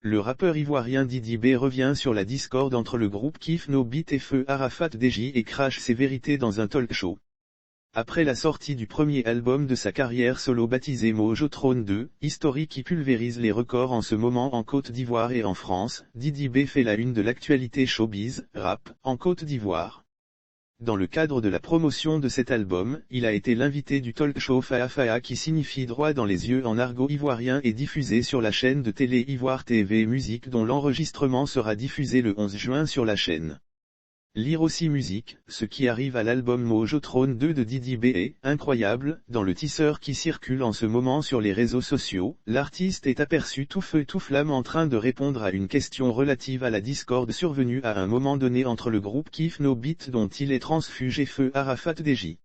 Le rappeur ivoirien Didi B revient sur la discorde entre le groupe Kif No Beat et Feu Arafat Deji et crache ses vérités dans un talk show. Après la sortie du premier album de sa carrière solo baptisé Mojo Trône 2, History qui pulvérise les records en ce moment en Côte d'Ivoire et en France, Didi B fait la une de l'actualité showbiz, rap, en Côte d'Ivoire. Dans le cadre de la promotion de cet album, il a été l'invité du talk show Faa Faa qui signifie droit dans les yeux en argot ivoirien et diffusé sur la chaîne de télé Ivoire TV Musique dont l'enregistrement sera diffusé le 11 juin sur la chaîne. Lire aussi musique, ce qui arrive à l'album Mojo Trône 2 de Didi B est incroyable. Dans le teaser qui circule en ce moment sur les réseaux sociaux, l'artiste est aperçu tout feu tout flamme en train de répondre à une question relative à la discorde survenue à un moment donné entre le groupe Kif No Beat dont il est transfuge et Feu Arafat Deji.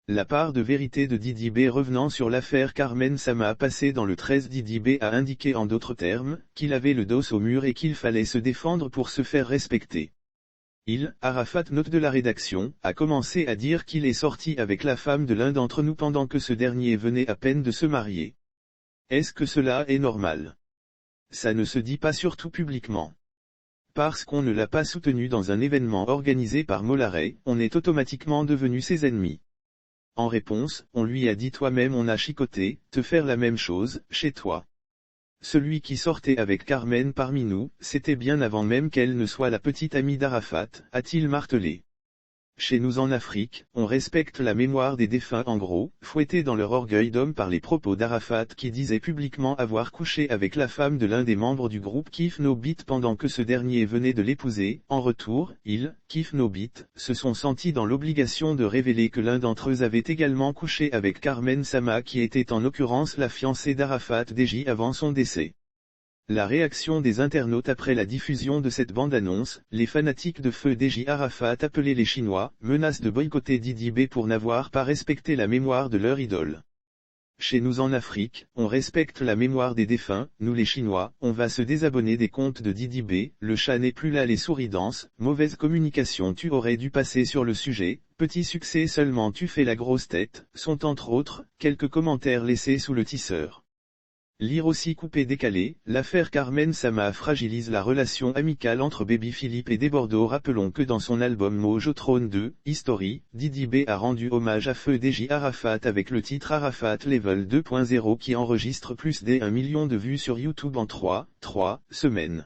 La part de vérité de Didi B revenant sur l'affaire Carmen Sama passée dans le 13 Didi B a indiqué en d'autres termes, qu'il avait le dos au mur et qu'il fallait se défendre pour se faire respecter. Arafat note de la rédaction, a commencé à dire qu'il est sorti avec la femme de l'un d'entre nous pendant que ce dernier venait à peine de se marier. Est-ce que cela est normal? Ça ne se dit pas surtout publiquement. Parce qu'on ne l'a pas soutenu dans un événement organisé par Mollaret, on est automatiquement devenu ses ennemis. En réponse, on lui a dit toi-même on a chicoté, te faire la même chose, chez toi. Celui qui sortait avec Carmen parmi nous, c'était bien avant même qu'elle ne soit la petite amie d'Arafat, a-t-il martelé. Chez nous en Afrique, on respecte la mémoire des défunts en gros, fouettés dans leur orgueil d'homme par les propos d'Arafat qui disait publiquement avoir couché avec la femme de l'un des membres du groupe Kif No Beat pendant que ce dernier venait de l'épouser. En retour, Kif No Beat, se sont sentis dans l'obligation de révéler que l'un d'entre eux avait également couché avec Carmen Sama qui était en l'occurrence la fiancée d'Arafat Deji avant son décès. La réaction des internautes après la diffusion de cette bande-annonce, les fanatiques de Feu Deji Arafat appelés les Chinois, menacent de boycotter Didi B pour n'avoir pas respecté la mémoire de leur idole. Chez nous en Afrique, on respecte la mémoire des défunts, nous les Chinois, on va se désabonner des comptes de Didi B, le chat n'est plus là les souris dansent, mauvaise communication tu aurais dû passer sur le sujet, petit succès seulement tu fais la grosse tête, sont entre autres, quelques commentaires laissés sous le teaser. Lire aussi coupé décalé, l'affaire Carmen Sama fragilise la relation amicale entre Baby Philippe et Desbordeaux. Rappelons que dans son album Mojo Trône 2, History, Didi B a rendu hommage à Feu Deji Arafat avec le titre Arafat Level 2.0 qui enregistre plus d'1 million de vues sur YouTube en 3 semaines.